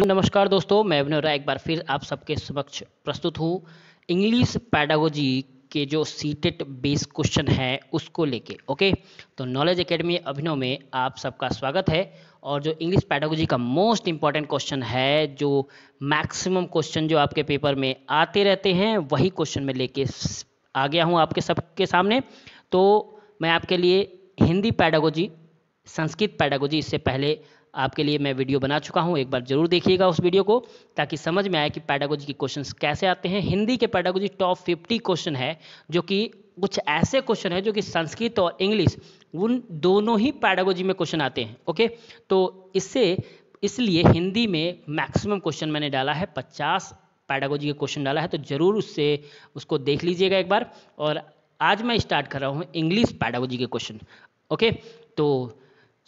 नमस्कार दोस्तों, मैं अभिनव राय एक बार फिर आप सबके समक्ष प्रस्तुत हूँ। इंग्लिश पैडागोजी के जो सीटेट बेस क्वेश्चन है उसको लेके। ओके, तो नॉलेज एकेडमी अभिनव में आप सबका स्वागत है। और जो इंग्लिश पैडागोजी का मोस्ट इम्पॉर्टेंट क्वेश्चन है, जो मैक्सिमम क्वेश्चन जो आपके पेपर में आते रहते हैं, वही क्वेश्चन मैं लेके आ गया हूँ आपके सबके सामने। तो मैं आपके लिए हिंदी पैडागोजी, संस्कृत पैडागोजी, इससे पहले आपके लिए मैं वीडियो बना चुका हूं। एक बार जरूर देखिएगा उस वीडियो को, ताकि समझ में आए कि पैडागोजी के क्वेश्चंस कैसे आते हैं। हिंदी के पैडागोजी टॉप 50 क्वेश्चन है, जो कि कुछ ऐसे क्वेश्चन है जो कि संस्कृत और इंग्लिश उन दोनों ही पैडागोजी में क्वेश्चन आते हैं। ओके, तो इसलिए हिंदी में मैक्सिमम क्वेश्चन मैंने डाला है, 50 पैडागोजी के क्वेश्चन डाला है, तो जरूर उसको देख लीजिएगा एक बार। और आज मैं स्टार्ट कर रहा हूँ इंग्लिश पैडागोजी के क्वेश्चन। ओके, तो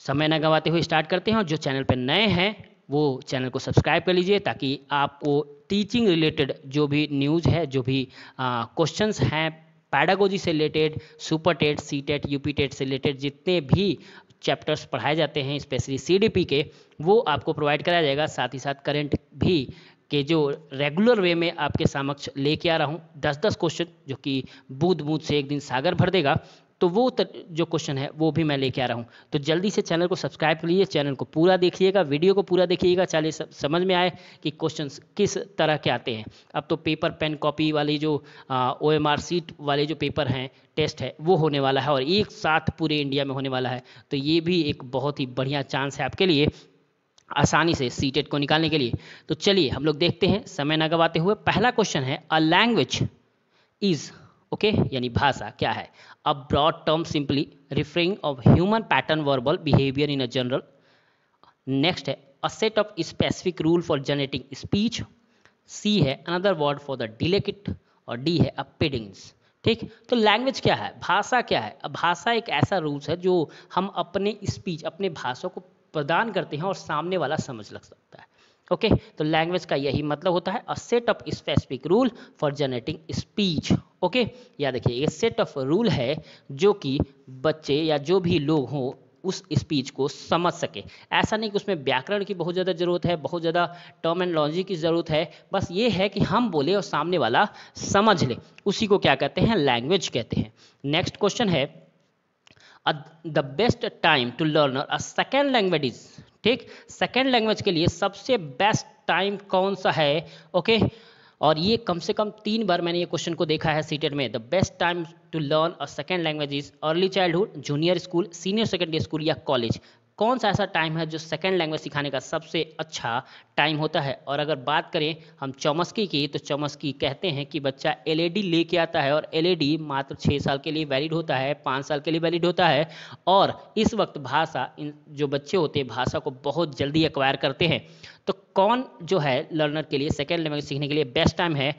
समय न गंवाते हुए स्टार्ट करते हैं। और जो चैनल पर नए हैं वो चैनल को सब्सक्राइब कर लीजिए, ताकि आपको टीचिंग रिलेटेड जो भी न्यूज़ है, जो भी क्वेश्चंस हैं पैडागोजी से related, super TET, C TET, UP TET से रिलेटेड जितने भी चैप्टर्स पढ़ाए जाते हैं, स्पेशली सीडीपी के, वो आपको प्रोवाइड कराया जाएगा। साथ ही साथ करंट भी के जो रेगुलर वे में आपके समक्ष लेके आ रहा हूँ, 10-10 क्वेश्चन, जो कि बूंद बूंद से एक दिन सागर भर देगा। तो वो जो क्वेश्चन है वो भी मैं लेके आ रहा हूँ। तो जल्दी से चैनल को सब्सक्राइब कर लीजिए, चैनल को पूरा देखिएगा, वीडियो को पूरा देखिएगा, चलिए समझ में आए कि क्वेश्चंस किस तरह के आते हैं। अब तो पेपर पेन कॉपी वाली जो OMR सीट वाले जो पेपर हैं, टेस्ट है, वो होने वाला है, और एक साथ पूरे इंडिया में होने वाला है। तो ये भी एक बहुत ही बढ़िया चांस है आपके लिए आसानी से सीटेट को निकालने के लिए। तो चलिए हम लोग देखते हैं समय न गवाते हुए। पहला क्वेश्चन है, अ लैंग्वेज इज, ओके, यानी भाषा क्या है, a broad term simply referring of human pattern verbal behaviour in a general. Next है, a set of specific rule for generating speech. C है another word for the dialect, और D है अपेडिंग्स। ठीक, तो लैंग्वेज क्या है, भाषा क्या है। अब भाषा एक ऐसा रूल्स है जो हम अपने स्पीच, अपने भाषा को प्रदान करते हैं और सामने वाला समझ लग सकता है। ओके, तो लैंग्वेज का यही मतलब होता है, a set of specific rule for generating speech. Okay, याद रखिए, ये सेट ऑफ रूल है जो कि बच्चे या जो भी लोग हों उस स्पीच को समझ सके। ऐसा नहीं कि उसमें व्याकरण की बहुत ज़्यादा ज़रूरत है, बहुत ज़्यादा टर्मिनोलॉजी की ज़रूरत है, बस ये है कि हम बोले और सामने वाला समझ ले, उसी को क्या कहते हैं, लैंग्वेज कहते हैं। नेक्स्ट क्वेश्चन है, the best time to learn a second language is. ठीक, सेकेंड लैंग्वेज के लिए सबसे बेस्ट टाइम कौन सा है। ओके, और ये कम से कम 3 बार मैंने ये क्वेश्चन को देखा है सीटेट में। The best time to learn a second language is early childhood, junior school, senior secondary school या कॉलेज। कौन सा ऐसा टाइम है जो सेकेंड लैंग्वेज सिखाने का सबसे अच्छा टाइम होता है। और अगर बात करें हम चौमस्की की, तो चौमस्की कहते हैं कि बच्चा LAD लेके आता है, और LAD मात्र 6 साल के लिए वैलिड होता है, 5 साल के लिए वैलिड होता है। और इस वक्त भाषा, इन जो बच्चे होते हैं भाषा को बहुत जल्दी एक्वायर करते हैं। तो कौन जो है लर्नर के लिए सेकेंड लैंग्वेज सीखने के लिए बेस्ट टाइम है,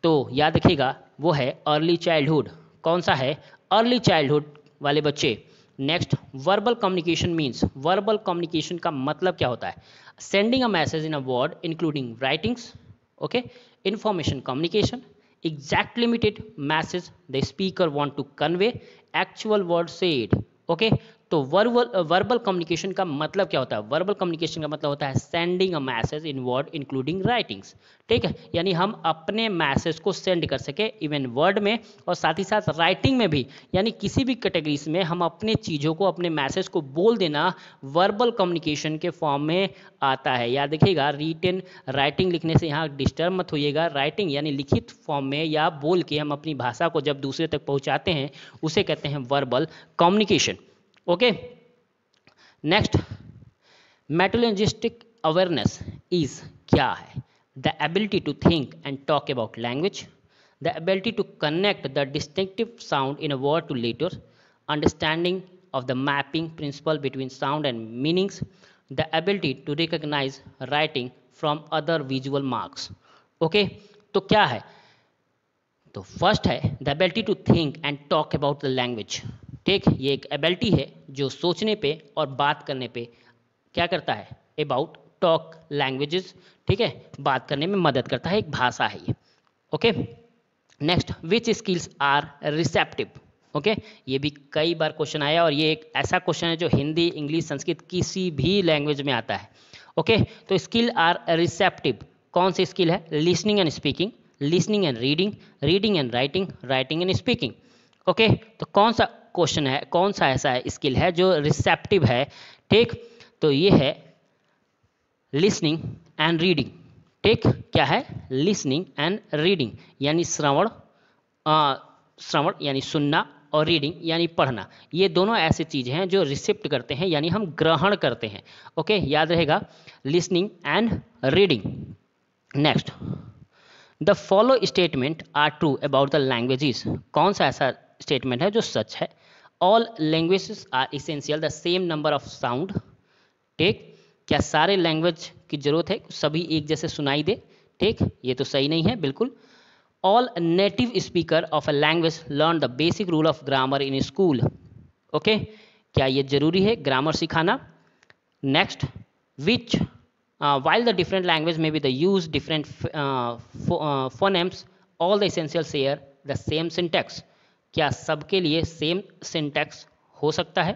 तो याद रखिएगा वो है अर्ली चाइल्डहुड। कौन सा है, अर्ली चाइल्डहुड वाले बच्चे। Next, verbal communication means, verbal communication का मतलब क्या होता है, sending a message in a word including writings. Okay, information communication, exact limited message the speaker want to convey, actual word said. Okay, तो verbal communication का मतलब क्या होता है, वर्बल कम्युनिकेशन का मतलब होता है sending a message in word including writings. ठीक है, यानी हम अपने मैसेज को सेंड कर सके इवन वर्ड में, और साथ ही साथ राइटिंग में भी, यानी किसी भी कैटेगरीज में हम अपने चीज़ों को, अपने मैसेज को बोल देना वर्बल कम्युनिकेशन के फॉर्म में आता है। याद रखिएगा, रिटन राइटिंग लिखने से यहाँ डिस्टर्ब मत होइएगा। राइटिंग यानी लिखित फॉर्म में या बोल के हम अपनी भाषा को जब दूसरे तक पहुँचाते हैं, उसे कहते हैं verbal communication. Okay, next, metalinguistic awareness is क्या है, the ability to think and talk about language, the ability to connect the distinctive sound in a word to letter, understanding of the mapping principle between sound and meanings, the ability to recognize writing from other visual marks. Okay, तो क्या है, तो first है the ability to think and talk about the language. ठीक, ये एक ability है जो सोचने पे और बात करने पे क्या करता है, अबाउट टॉक लैंग्वेजेस। ठीक है, बात करने में मदद करता है, एक भाषा है ये। Okay, next, which skills are receptive. Okay, ये भी कई बार क्वेश्चन आया, और ये एक ऐसा क्वेश्चन है जो हिंदी, इंग्लिश, संस्कृत किसी भी लैंग्वेज में आता है। ओके, तो स्किल आर रिसेप्टिव, कौन सी स्किल है? Listening and speaking, listening and reading, reading and writing, writing and speaking. Okay, तो कौन सा क्वेश्चन है, कौन सा ऐसा स्किल है जो रिसेप्टिव है? ठीक, तो ये है लिसनिंग एंड रीडिंग। ठीक, क्या है? लिसनिंग एंड रीडिंग, यानी श्रवण, श्रवण यानी सुनना, और रीडिंग यानी पढ़ना। ये दोनों ऐसी चीज़ें हैं जो रिसिप्ट करते हैं, यानी हम ग्रहण करते हैं। ओके, याद रहेगा, listening and reading. Next, the follow statement are true about the languages, कौन सा ऐसा स्टेटमेंट है जो सच है? All languages are essential the same number of sound. ठीक, क्या सारे लैंग्वेज की जरूरत है सभी एक जैसे सुनाई दे? ठीक, ये तो सही नहीं है बिल्कुल। All native speaker of a language learn the basic rule of grammar in school. Okay, क्या ये जरूरी है ग्रामर सिखाना? Next, which while the different language may be the use different phonemes, all the essentials share the same syntax। क्या सबके लिए same syntax हो सकता है?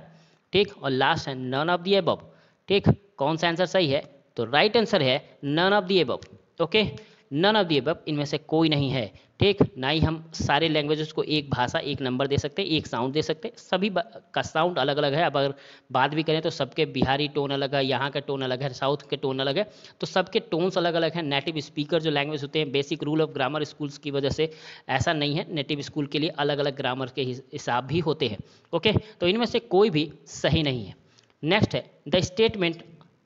ठीक, और लास्ट है नन ऑफ द अबव। ठीक, कौन सा आंसर सही है? तो राइट आंसर है none of the above. Okay, none of the above, इनमें से कोई नहीं है। ठीक, ना ही हम सारे लैंग्वेजेस को एक भाषा एक नंबर दे सकते हैं, एक साउंड दे सकते हैं, सभी का साउंड अलग अलग है। अब अगर बात भी करें तो सबके बिहारी टोन अलग है, यहाँ का टोन अलग है, साउथ के टोन अलग है, तो सबके टोन्स अलग अलग हैं। नेटिव स्पीकर जो लैंग्वेज होते हैं, basic rule of grammar schools की वजह से ऐसा नहीं है, नेटिव स्कूल के लिए अलग अलग ग्रामर के हिसाब भी होते हैं। ओके, तो इनमें से कोई भी सही नहीं है। नेक्स्ट है the statement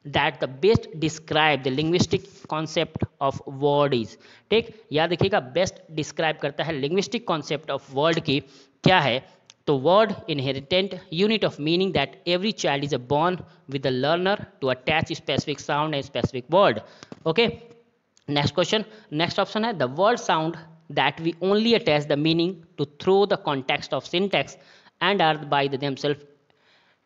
that the best describe the linguistic concept of word is। ठीक, याद रखिएगा, बेस्ट डिस्क्राइब करता है लिंग्विस्टिक कॉन्सेप्ट ऑफ वर्ड की, क्या है? तो word inherent unit of meaning that every child is born with the learner to attach specific sound and specific word। Okay, next question, next option है the word sound that we only attach the meaning to through the context of syntax and are by themselves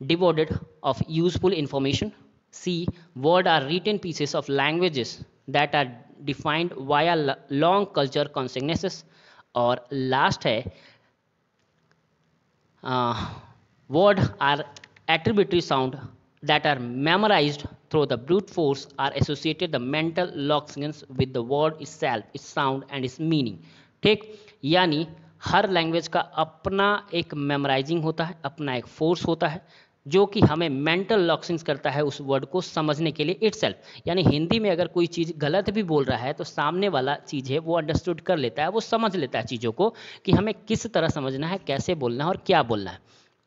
devoid of useful information। C, word are written pieces of languages that are defined via long culture consequences। और last है word are attributary sound that are memorized through the brute force are associated the mental logins with the word itself, its sound and its meaning। ठीक, यानी हर language का अपना एक memorising होता है, अपना एक फोर्स होता है जो कि हमें मेंटल लॉक्सिंग्स करता है उस वर्ड को समझने के लिए इटसेल्फ। यानी हिंदी में अगर कोई चीज़ गलत भी बोल रहा है तो सामने वाला चीज़ है वो अंडरस्टूड कर लेता है, वो समझ लेता है चीज़ों को कि हमें किस तरह समझना है, कैसे बोलना है और क्या बोलना है।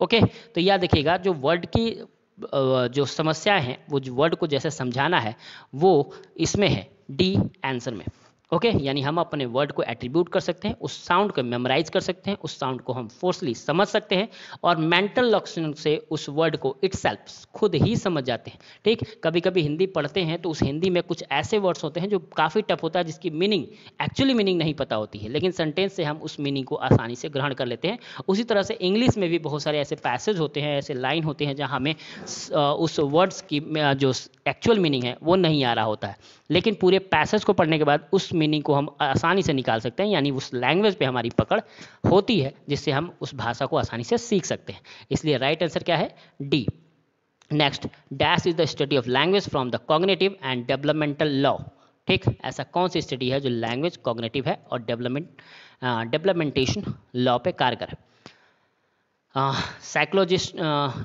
ओके, तो याद रखिएगा, जो वर्ड की जो समस्याएं हैं, वो जो वर्ड को जैसे समझाना है वो इसमें है डी आंसर में। ओके, यानी हम अपने वर्ड को एट्रीब्यूट कर सकते हैं, उस साउंड को मेमोराइज कर सकते हैं, उस साउंड को हम फोर्सली समझ सकते हैं और मेंटल लॉक्सिंग से उस वर्ड को इटसेल्फ खुद ही समझ जाते हैं। ठीक, कभी कभी हिंदी पढ़ते हैं तो उस हिंदी में कुछ ऐसे वर्ड्स होते हैं जो काफ़ी टफ होता है, जिसकी मीनिंग एक्चुअली मीनिंग नहीं पता होती है, लेकिन सेंटेंस से हम उस मीनिंग को आसानी से ग्रहण कर लेते हैं। उसी तरह से इंग्लिश में भी बहुत सारे ऐसे पैसेज होते हैं, ऐसे लाइन होते हैं जहाँ हमें उस वर्ड्स की जो एक्चुअल मीनिंग है वो नहीं आ रहा होता है, लेकिन पूरे पैसेज को पढ़ने के बाद उस मीनिंग को हम आसानी से निकाल सकते हैं, यानी उस लैंग्वेज पे हमारी पकड़ होती है जिससे हम उस भाषा को आसानी से सीख सकते हैं। इसलिए राइट आंसर क्या है? D. Next, dash is the study of language from the cognitive and developmental law. ठीक, ऐसा कौन सी स्टडी है जो लैंग्वेज कॉग्निटिव है और डेवलपमेंटेशन लॉ पे कारगर है? Psychologist,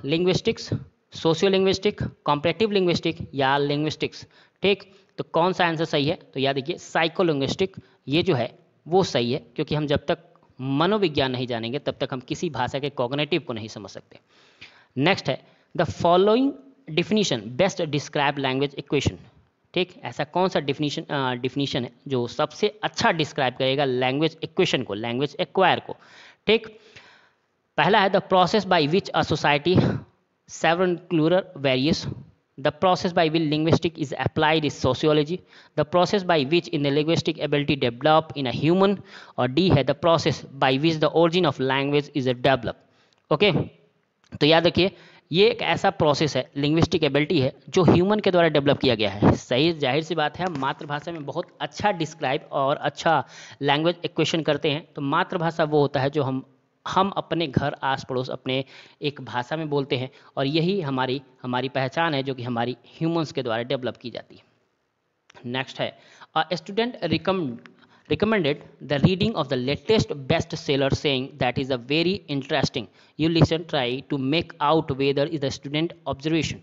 linguistics, socio linguistic, comparative linguistic या लिंग्विस्टिक्स। ठीक, तो कौन सा आंसर सही है? तो याद रखिए साइकोलिंग्विस्टिक ये जो है वो सही है, क्योंकि हम जब तक मनोविज्ञान नहीं जानेंगे तब तक हम किसी भाषा के कॉग्निटिव को नहीं समझ सकते। नेक्स्ट है the following definition best describe language equation. ठीक, ऐसा कौन सा डिफिनीशन है जो सबसे अच्छा डिस्क्राइब करेगा लैंग्वेज इक्वेशन को, लैंग्वेज एक्वायर को? ठीक, पहला है the process by which a society several cultural various. The process by which linguistics is applied is sociology. The process by which in the linguistic ability develop in a human, और D है the process by which the origin of language is developed. Okay, तो याद रखिए ये एक ऐसा process है, linguistic ability है जो ह्यूमन के द्वारा डेवलप किया गया है। सही, जाहिर सी बात है, मातृभाषा में बहुत अच्छा डिस्क्राइब और अच्छा लैंग्वेज इक्वेशन करते हैं। तो मातृभाषा वो होता है जो हम हम अपने घर आस पड़ोस अपने एक भाषा में बोलते हैं, और यही हमारी हमारी पहचान है जो कि हमारी ह्यूमंस के द्वारा डेवलप की जाती है। नेक्स्ट है, a student recommended the reading of the latest bestseller, saying that is a very interesting. You listen, try to make out whether the student observation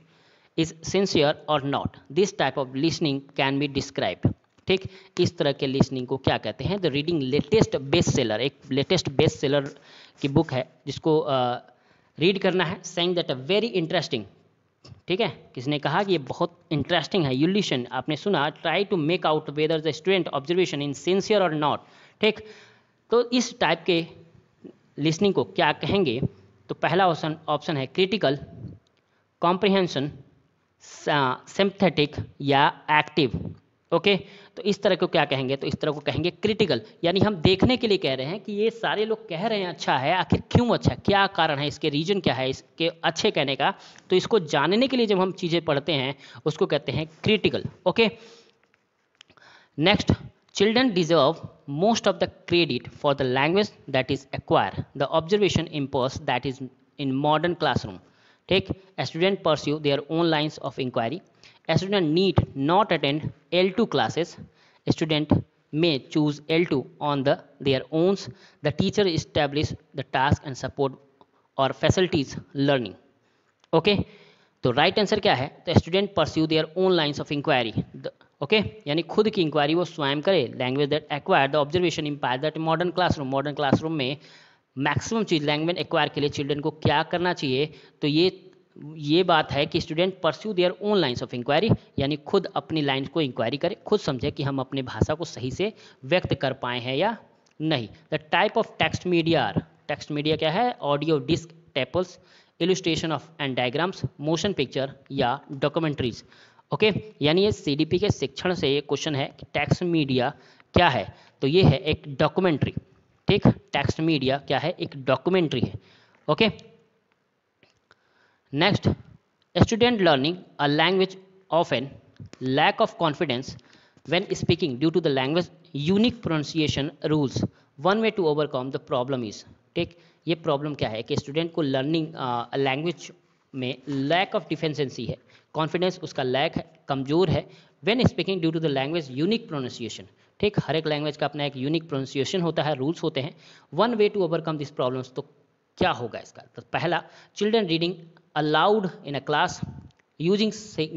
is sincere or not. This type of listening can be described. ठीक, इस तरह के listening को क्या कहते हैं? The reading latest best seller, एक latest best seller की बुक है जिसको रीड करना है, saying that a very interesting. ठीक है, किसने कहा कि ये बहुत इंटरेस्टिंग है? यू लिसन, आपने सुना, try to make out whether the student observation in sincere और नॉट। ठीक, तो इस टाइप के लिसनिंग को क्या कहेंगे? तो पहला ऑप्शन है क्रिटिकल, कॉम्प्रिहेंशन, सिंपथेटिक या एक्टिव। ओके, तो इस तरह को क्या कहेंगे? तो इस तरह को कहेंगे क्रिटिकल, यानी हम देखने के लिए कह रहे हैं कि ये सारे लोग कह रहे हैं अच्छा है, आखिर क्यों अच्छा, क्या कारण है, इसके रीजन क्या है इसके अच्छे कहने का। तो इसको जानने के लिए जब हम चीज़ें पढ़ते हैं उसको कहते हैं critical. Okay, next, children deserve most of the credit for the language that is acquire the observation impulse that is in modern classroom. ठीक, student pursue their own lines of inquiry. A student need not attend L2 classes. A student may choose L2 on their own. The teacher establish the task and support or facilities learning. Okay, तो right answer क्या है? तो student pursue their own lines of inquiry. Okay, यानी खुद की inquiry वो स्वयं करे। Language that acquire the observation empire that modern classroom में मैक्सिमम चीज़ लैंग्वेज एक्वायर के लिए चिल्ड्रन को क्या करना चाहिए? तो ये बात है कि student pursue their own lines of inquiry, यानी खुद अपनी लाइन्स को इंक्वायरी करे, खुद समझे कि हम अपनी भाषा को सही से व्यक्त कर पाए हैं या नहीं। The type of text media क्या है? Audio, disc, tapes, illustration of and diagrams, motion picture या डॉक्यूमेंट्रीज। ओके, यानी ये सीडीपी के शिक्षण से ये क्वेश्चन है कि टेक्स्ट मीडिया क्या है? तो ये है एक डॉक्यूमेंट्री। ठीक, टेक्स्ट मीडिया क्या है? एक डॉक्यूमेंट्री है। Okay, next, student learning a language often lack of confidence when speaking due to the language unique pronunciation rules. One way to overcome the problem is, ठीक, ये प्रॉब्लम क्या है कि स्टूडेंट को लर्निंग लैंग्वेज में lack of deficiency है, confidence उसका lack है, कमज़ोर है। When speaking due to the language unique pronunciation. ठीक, हर एक लैंग्वेज का अपना एक यूनिक प्रोनाउंसिएशन होता है, रूल्स होते हैं। One way to overcome this problems, तो क्या होगा इसका? तो पहला, children reading allowed in a class using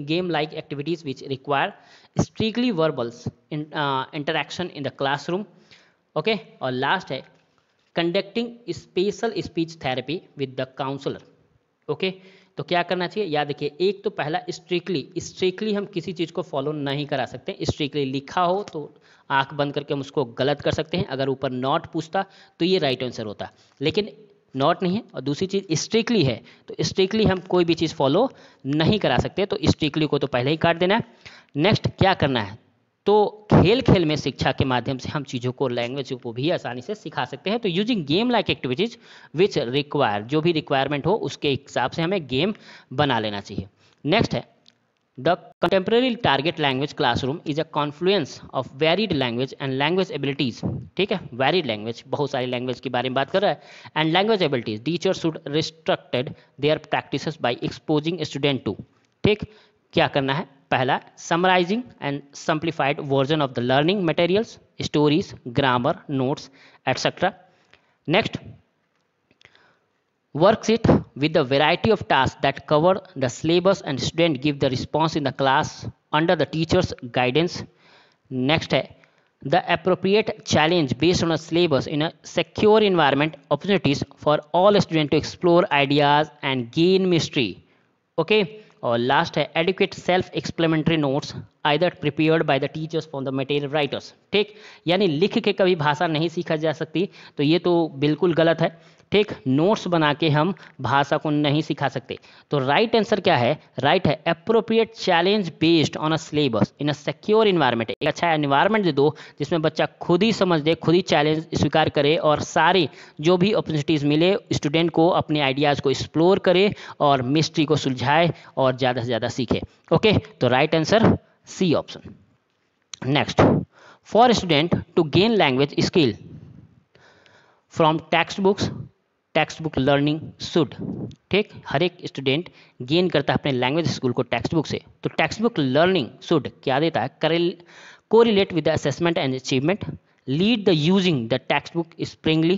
game like activities which require strictly verbal interaction in the classroom. Okay, और लास्ट है conducting special speech therapy with the counselor. Okay, तो क्या करना चाहिए? याद रखिए, एक तो पहला स्ट्रिक्टली हम किसी चीज़ को फॉलो नहीं करा सकते। स्ट्रिक्टली लिखा हो तो आंख बंद करके हम उसको गलत कर सकते हैं, अगर ऊपर नॉट पूछता तो ये राइट आंसर होता, लेकिन नॉट नहीं है। और दूसरी चीज़ स्ट्रिक्टली है, तो स्ट्रिक्टली हम कोई भी चीज़ फॉलो नहीं करा सकते, तो स्ट्रिक्टली को तो पहले ही काट देना है। नेक्स्ट क्या करना है? तो खेल में शिक्षा के माध्यम से हम चीज़ों को, लैंग्वेज को भी आसानी से सिखा सकते हैं। तो using game like activities which require, जो भी रिक्वायरमेंट हो उसके हिसाब से हमें गेम बना लेना चाहिए। नेक्स्ट है, the contemporary target language classroom is a Confluence of varied language and language abilities. ठीक है, वेरिड लैंग्वेज, बहुत सारी लैंग्वेज के बारे में बात कर रहा है, and language abilities. Teacher should restricted their practices by exposing student to. ठीक, क्या करना है? पहला, summarizing and simplified version of the learning materials, stories, grammar, notes etcetera. Next, worksheet with the variety of tasks that cover the syllabus and student give the response in the class under the teacher's guidance. Next है, the appropriate challenge based on a syllabus in a secure environment, opportunities for all students to explore ideas and gain mystery. Okay, और last है, adequate self explanatory notes either prepared by the teachers from the material writers. ठीक, यानी लिख के कभी भाषा नहीं सीखा जा सकती, तो ये तो बिल्कुल गलत है। ठीक, नोट्स बना के हम भाषा को नहीं सिखा सकते। तो राइट आंसर क्या है? राइट है, appropriate challenge based on a syllabus in a secure environment. एक अच्छा एनवायरनमेंट दे दो जिसमें बच्चा खुद ही समझ दे, खुद ही चैलेंज स्वीकार करे, और सारी जो भी अपॉर्चुनिटीज़ मिले स्टूडेंट को अपने आइडियाज़ को एक्सप्लोर करे और मिस्ट्री को सुलझाए और ज़्यादा से ज़्यादा सीखे। ओके, तो right answer C option. Next, for student to gain language skill from text books, text book learning should, ठीक, हर एक स्टूडेंट गेन करता है अपने लैंग्वेज स्कूल को टेक्स्ट बुक से, तो टेक्स्ट बुक लर्निंग शुड क्या देता है, correlate with the assessment and achievement, lead the using the text book sparingly,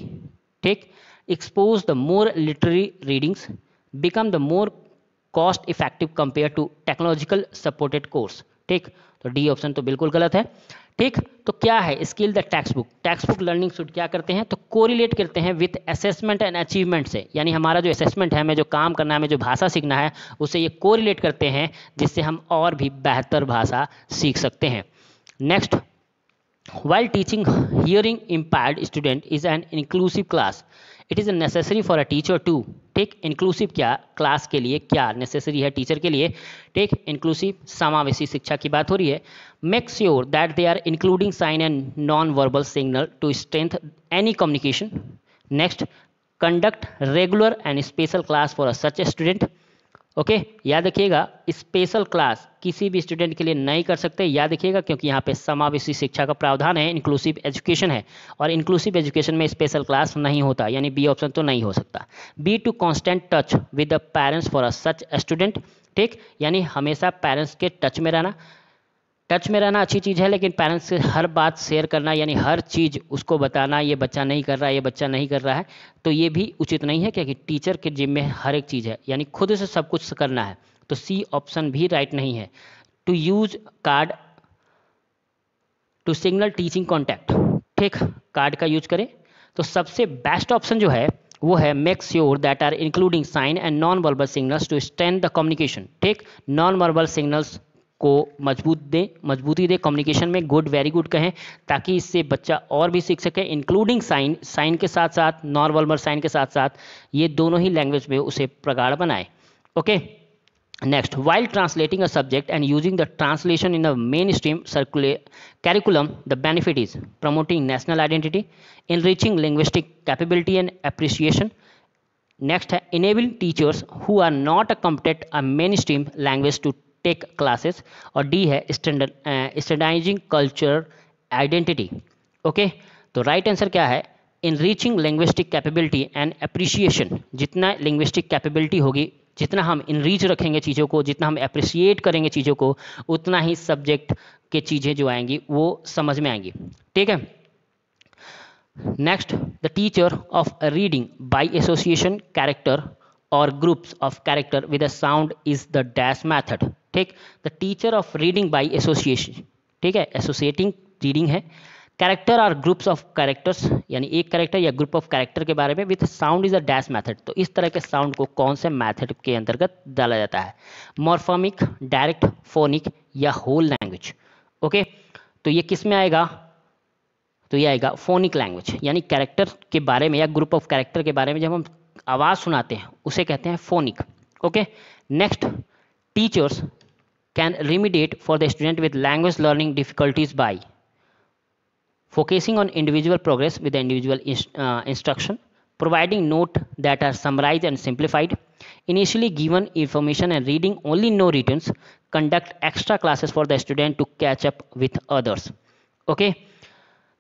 ठीक, expose the more literary readings, become the more cost effective compare to technological supported course, ठीक, तो D option तो बिल्कुल गलत है, ठीक। तो क्या है skill the text book learning should क्या करते हैं, तो कोरिलेट करते हैं विथ असेसमेंट एंड अचीवमेंट से, यानी हमारा जो असेसमेंट है, हमें जो काम करना है, हमें जो भाषा सीखना है, उसे ये कोरिलेट करते हैं, जिससे हम और भी बेहतर भाषा सीख सकते हैं। Next, while teaching hearing impaired student is an inclusive class, it is necessary for a teacher to, ठीक, इंक्लूसिव क्या क्लास के लिए क्या नेसेसरी है टीचर के लिए, ठीक, इंक्लूसिव समावेशी शिक्षा की बात हो रही है, make sure that they are including sign and non verbal signal to strength any communication. Next, conduct regular and special class for a such student, okay, याद रखिएगा स्पेशल क्लास किसी भी स्टूडेंट के लिए नहीं कर सकते, याद रखिएगा, क्योंकि यहाँ पे समावेशी शिक्षा का प्रावधान है, इंक्लूसिव एजुकेशन है, और इंक्लूसिव एजुकेशन में स्पेशल क्लास नहीं होता, यानी बी ऑप्शन तो नहीं हो सकता। Be to constant touch with the parents for a such student, ठीक, यानी हमेशा पेरेंट्स के टच में रहना अच्छी चीज़ है, लेकिन पेरेंट्स से हर बात शेयर करना, यानी हर चीज़ उसको बताना, ये बच्चा नहीं कर रहा है, ये बच्चा नहीं कर रहा है, तो ये भी उचित नहीं है, क्योंकि टीचर के जिम्मे हर एक चीज़ है, यानी खुद से सब कुछ करना है, तो सी ऑप्शन भी राइट नहीं है। To use card to signal teaching contact, ठीक, कार्ड का यूज करें, तो सबसे बेस्ट ऑप्शन जो है वो है make sure that are including sign and non verbal signals to strength the communication, ठीक, नॉन वर्बल सिग्नल्स को मजबूती दे कम्युनिकेशन में, गुड वेरी गुड कहें, ताकि इससे बच्चा और भी सीख सके, इंक्लूडिंग साइन के साथ साथ, नॉन वर्बल साइन के साथ साथ, ये दोनों ही लैंग्वेज में उसे प्रगाढ़ बनाए, okay. Next, while translating a subject and using the translation in the mainstream curriculum, the benefit is promoting national identity, enriching linguistic capability and appreciation. Next है enabling teachers who are not competent a mainstream language to take classes, और D है standardizing culture identity, okay. तो right answer क्या है, enriching linguistic capability and appreciation, जितना linguistic capability होगी, जितना हम इनरीच रखेंगे चीज़ों को, जितना हम अप्रिशिएट करेंगे चीज़ों को, उतना ही सब्जेक्ट के चीज़ें जो आएंगी वो समझ में आएंगी, ठीक है। Next, the teacher of reading by association character और groups of character with a sound is the dash method, ठीक, the teacher of reading by association, ठीक है, एसोसिएटिंग रीडिंग है, कैरेक्टर और ग्रुप्स ऑफ कैरेक्टर्स, यानी एक कैरेक्टर या group of character के बारे में, with sound is a dash method, तो इस तरह के साउंड को कौन से मेथड के अंतर्गत डाला जाता है, मॉर्फोमिक, डायरेक्ट, फोनिक या होल लैंग्वेज, ओके। तो ये किस में आएगा, तो ये आएगा फोनिक लैंग्वेज, यानी कैरेक्टर के बारे में या ग्रुप ऑफ कैरेक्टर के बारे में जब हम आवाज़ सुनाते हैं उसे कहते हैं phonic, okay. Next, teachers can remediate for the student with language learning difficulties by focusing on individual progress with the individual instruction, providing notes that are summarized and simplified, initially given information and reading only no returns, conduct extra classes for the student to catch up with others, okay।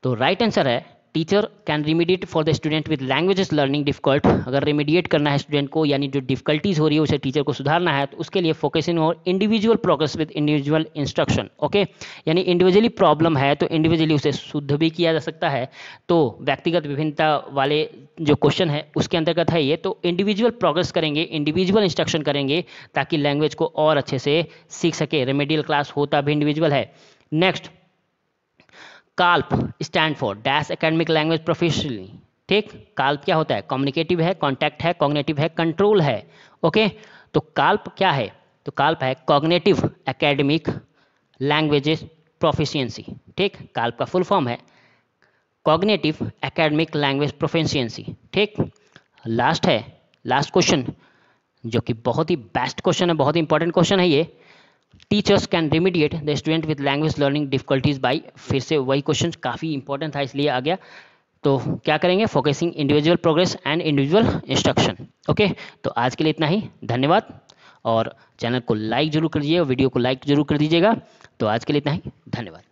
तो right answer है teacher can remediate for the student with languages learning difficult, अगर remediate करना है student को, यानी जो difficulties हो रही है उसे टीचर को सुधारना है, तो उसके लिए फोकसिंग और individual progress with individual instruction, okay, यानी इंडिविजुअली प्रॉब्लम है तो इंडिविजुअली उसे शुद्ध भी किया जा सकता है, तो व्यक्तिगत विभिन्नता वाले जो क्वेश्चन है उसके अंतर्गत है ये, तो इंडिविजुअल प्रोग्रेस करेंगे, इंडिविजुअल इंस्ट्रक्शन करेंगे ताकि लैंग्वेज को और अच्छे से सीख सके, रेमेडियल क्लास होता भी इंडिविजुअल है। Next, calf stand for dash academic language professionally, ठीक, काल्प क्या होता है, कम्युनिकेटिव है, कॉन्टैक्ट है, कॉग्निटिव है, कंट्रोल है, ओके। तो काल्प क्या है, तो काल्प है कॉग्निटिव एकेडमिक लैंग्वेजेस प्रोफिशिएंसी, ठीक, काल्प का फुल फॉर्म है कॉग्निटिव एकेडमिक लैंग्वेज प्रोफिशिएंसी, ठीक। लास्ट क्वेश्चन जो कि बहुत ही बेस्ट क्वेश्चन है, बहुत ही इंपॉर्टेंट क्वेश्चन है ये, teachers can remediate the student with language learning difficulties by, फिर से वही क्वेश्चन काफ़ी इंपॉर्टेंट था इसलिए आ गया, तो क्या करेंगे, focusing individual progress and individual instruction, okay. तो आज के लिए इतना ही, धन्यवाद, और चैनल को लाइक जरूर कर दीजिएगा, वीडियो को लाइक जरूर कर दीजिएगा, तो आज के लिए इतना ही, धन्यवाद।